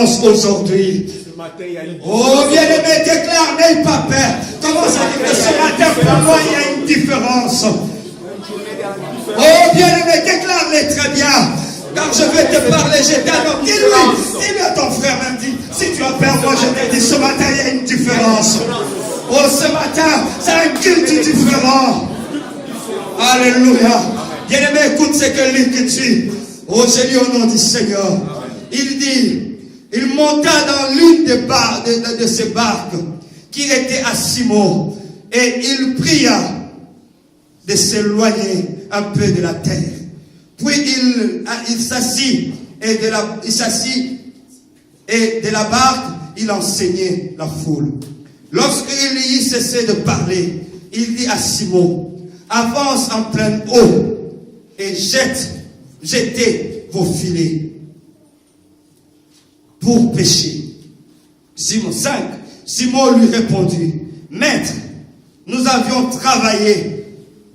différence aujourd'hui. Oh, bien-aimé, déclare, n'aie pas peur. Comment ça dit que ce matin, pour moi, il y a une différence. Oh, bien-aimé, déclare-les très bien. Quand je vais te parler, je t'annonce. Dis-lui à ton frère, même dit, si tu as peur, moi je te dis, ce matin, il y a une différence. Oh, ce matin, c'est un culte différent. Alléluia. Bien-aimé, écoute ce que l'Écriture. Oh, je lis au nom du Seigneur. Il dit, il monta dans l'une de ces barques qui était à Simon et il pria de s'éloigner un peu de la terre. Puis il s'assit et de la barque, il enseignait la foule. Lorsqu'il y cessait de parler, il dit à Simon, avance en pleine eau et jetez vos filets pour pêcher. Simon lui répondit, Maître, nous avions travaillé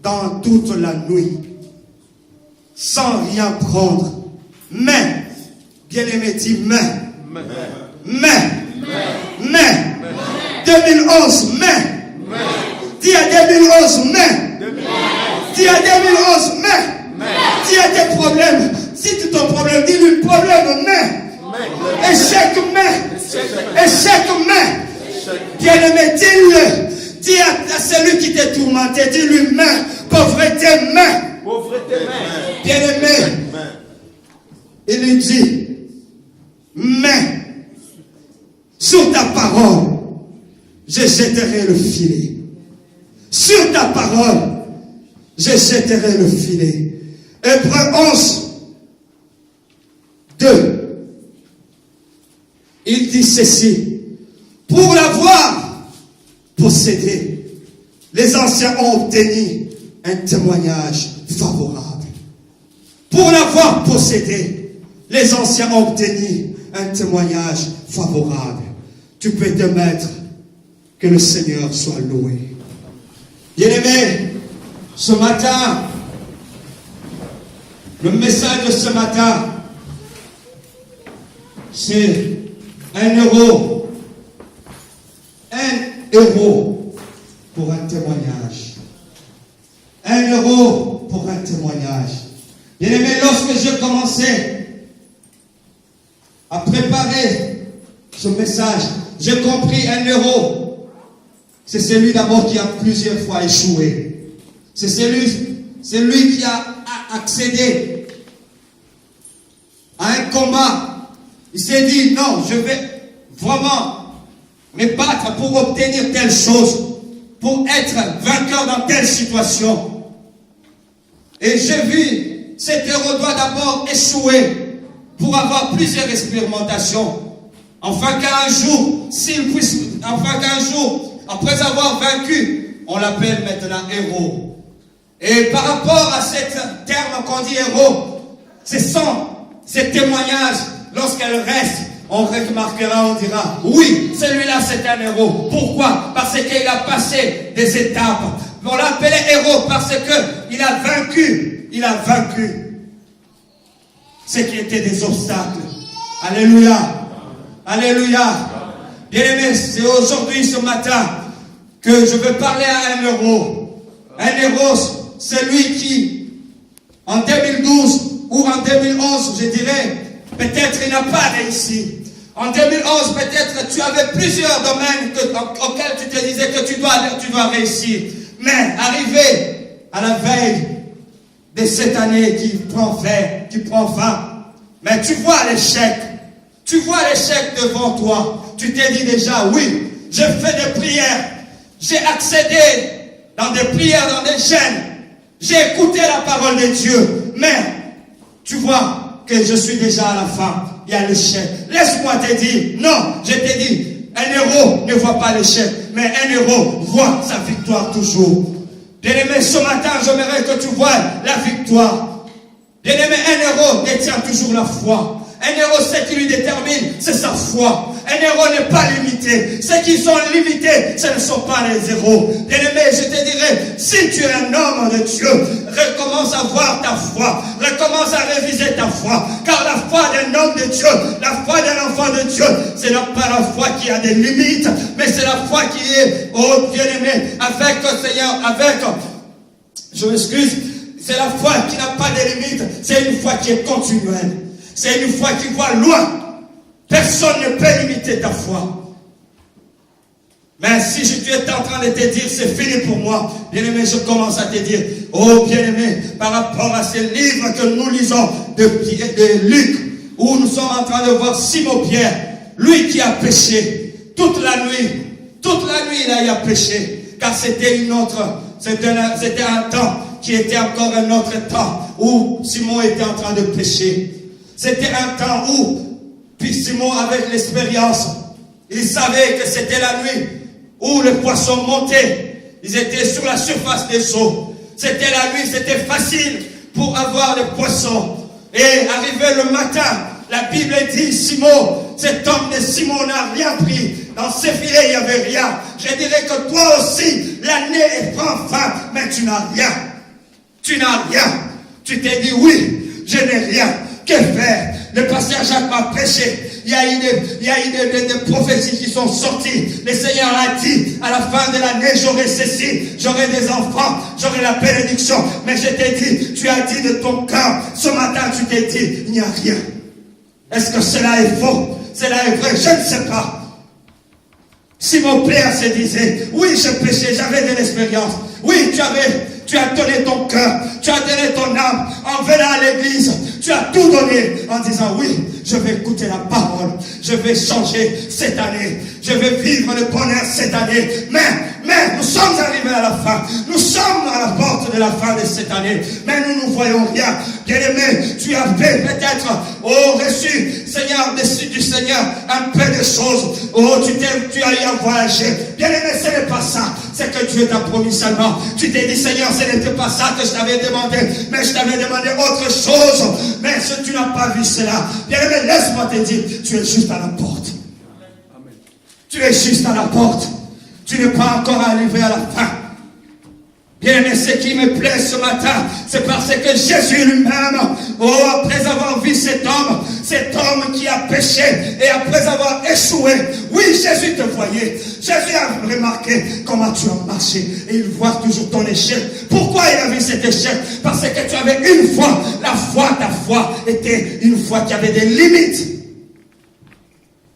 dans toute la nuit sans rien prendre. Mais, bien-aimé, dis mais, 2011, dis à 2011, dis à 2011, dis à tes problèmes, si tu ton problème, dis-lui problème, échec, bien-aimé, dis à celui qui t'est tourmenté, dis-lui pauvreté, bien-aimé, il lui dit, sur ta parole, je jetterai le filet. Sur ta parole, je jetterai le filet. Hébreux 11, 2. Il dit ceci. Pour l'avoir possédé, les anciens ont obtenu un témoignage favorable. Pour l'avoir possédé, les anciens ont obtenu un témoignage favorable. Tu peux te mettre, que le Seigneur soit loué. Bien-aimé, ce matin, le message de ce matin, c'est 1 euro. 1 euro pour un témoignage. 1 euro pour un témoignage. Bien-aimé, lorsque j'ai commencé à préparer ce message, j'ai compris 1 euro. C'est celui d'abord qui a plusieurs fois échoué. C'est celui qui a accédé à un combat. Il s'est dit, non, je vais vraiment me battre pour obtenir telle chose, pour être vainqueur dans telle situation. Et j'ai vu, cet héros doit d'abord échouer pour avoir plusieurs expérimentations. Afin qu'un jour, après avoir vaincu, on l'appelle maintenant héros. Et par rapport à ce terme qu'on dit héros, ce sont ces témoignages, lorsqu'elles restent, on remarquera, on dira, oui, celui-là c'est un héros. Pourquoi? Parce qu'il a passé des étapes. On l'appelait héros parce qu'il a vaincu ce qui était des obstacles. Alléluia. Alléluia. Bien-aimé, c'est aujourd'hui, ce matin, que je veux parler à un héros. Un héros, c'est lui qui, en 2012 ou en 2011, je dirais, peut-être il n'a pas réussi. En 2011, peut-être tu avais plusieurs domaines auxquels tu te disais que tu dois réussir. Mais arrivé à la veille de cette année qui prend fin, mais tu vois l'échec. Tu vois l'échec devant toi. Tu t'es dit déjà, oui, j'ai fait des prières. J'ai accédé dans des prières, dans des chaînes. J'ai écouté la parole de Dieu. Mais, tu vois que je suis déjà à la fin. Il y a l'échec. Laisse-moi te dire, non, je te dis, un héros ne voit pas l'échec. Mais un héros voit sa victoire toujours. Bien-aimé, ce matin, j'aimerais que tu vois la victoire. Bien-aimé, un héros détient toujours la foi. Un héros, ce qui lui détermine, c'est sa foi. Un héros n'est pas limité. Ceux qui sont limités, ce ne sont pas les héros. Bien-aimé, je te dirais, si tu es un homme de Dieu, recommence à voir ta foi. Recommence à réviser ta foi. Car la foi d'un homme de Dieu, la foi d'un enfant enfants de Dieu, ce n'est pas la foi qui a des limites, mais c'est la foi qui est, oh bien-aimé, avec le Seigneur, je m'excuse, c'est la foi qui n'a pas de limites, c'est une foi qui est continuelle, c'est une foi qui voit loin. Personne ne peut limiter ta foi. Mais si tu es en train de te dire, c'est fini pour moi, bien-aimé, je commence à te dire, oh bien-aimé, par rapport à ces livres que nous lisons de Luc, où nous sommes en train de voir Simon-Pierre, lui qui a péché, toute la nuit il a péché, car c'était un temps qui était encore un autre temps, où Simon était en train de pécher. C'était un temps où, puis Simon, avec l'expérience, il savait que c'était la nuit, où les poissons montaient, ils étaient sur la surface des eaux. C'était la nuit, c'était facile pour avoir les poissons. Et arrivé le matin, la Bible dit, Simon, cet homme de Simon n'a rien pris. Dans ses filets, il n'y avait rien. Je dirais que toi aussi, l'année prend fin, mais tu n'as rien. Tu n'as rien. Tu t'es dit, oui, je n'ai rien. Que faire? Le pasteur Jacques m'a prêché. Il y a eu des prophéties qui sont sorties. Le Seigneur a dit, à la fin de l'année, j'aurai ceci, j'aurai des enfants, j'aurai la bénédiction. Mais je t'ai dit, tu as dit de ton cœur, ce matin tu t'es dit, il n'y a rien. Est-ce que cela est faux? Cela est vrai? Je ne sais pas. Si mon père se disait, oui, je péchais, j'avais de l'expérience. Oui, tu as donné ton cœur, tu as donné ton âme en venant à l'église. Tu as tout donné en disant, oui, je vais écouter la parole. Je vais changer cette année. Je vais vivre le bonheur cette année. Mais, nous sommes arrivés à la fin. Nous sommes à la porte de la fin de cette année. Mais nous ne voyons rien. Bien-aimé, tu avais peut-être, reçu, Seigneur, du Seigneur, un peu de choses. Tu as eu à voyager. Bien-aimé, ce n'est pas ça. C'est que Dieu t'a promis seulement. Tu t'es dit, Seigneur, ce n'était pas ça que je t'avais demandé. Mais je t'avais demandé autre chose. Mais si tu n'as pas vu cela, bien-aimé, laisse-moi te dire, tu es juste à la porte. Amen. Tu es juste à la porte. Tu n'es pas encore arrivé à la fin. Bien-aimé, ce qui me plaît ce matin, c'est parce que Jésus lui-même, après avoir vu cet homme qui a péché, et après avoir échoué, oui, Jésus te voyait. Jésus a remarqué comment tu as marché, et il voit toujours ton échec. Pourquoi il a vu cet échec? Parce que tu avais une foi, ta foi était une foi qui avait des limites.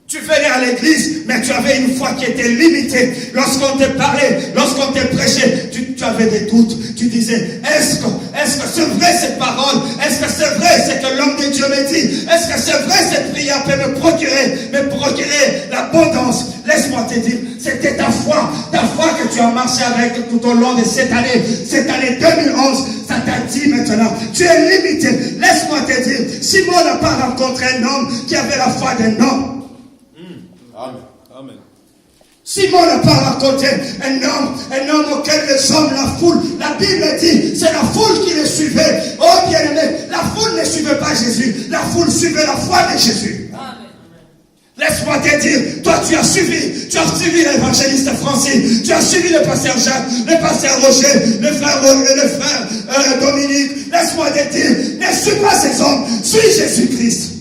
Tu venais à l'église, mais tu avais une foi qui était limitée. Lorsqu'on te parlait, lorsqu'on te prêchait, tu avais des doutes. Tu disais, est-ce que c'est vrai cette parole? Est-ce que c'est vrai ce que l'homme de Dieu me dit? Est-ce que c'est vrai cette prière peut me procurer l'abondance? Laisse-moi te dire, c'était ta foi que tu as marché avec tout au long de cette année 2011. Ça t'a dit maintenant, tu es limité. Laisse-moi te dire, Simon n'a pas rencontré un homme qui avait la foi d'un homme. Amen. Simon n'a pas rencontré un homme auquel les hommes, la foule, la Bible dit, c'est la foule qui le suivait. Oh bien-aimé, la foule ne suivait pas Jésus, la foule suivait la foi de Jésus. Amen. Laisse-moi te dire, toi tu as suivi l'évangéliste Francis, tu as suivi le pasteur Jacques, le pasteur Roger, le frère Dominique. Laisse-moi te dire, ne suis pas ces hommes, suis Jésus-Christ.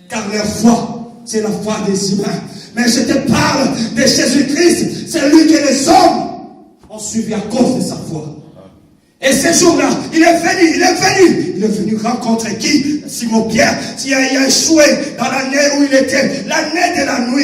Car leur foi, c'est la foi des humains. Mais je te parle de Jésus-Christ, c'est lui que les hommes ont suivi à cause de sa foi. Et ce jour-là, il est venu rencontrer qui? Simon-Pierre, qui a échoué dans l'année où il était, l'année de la nuit.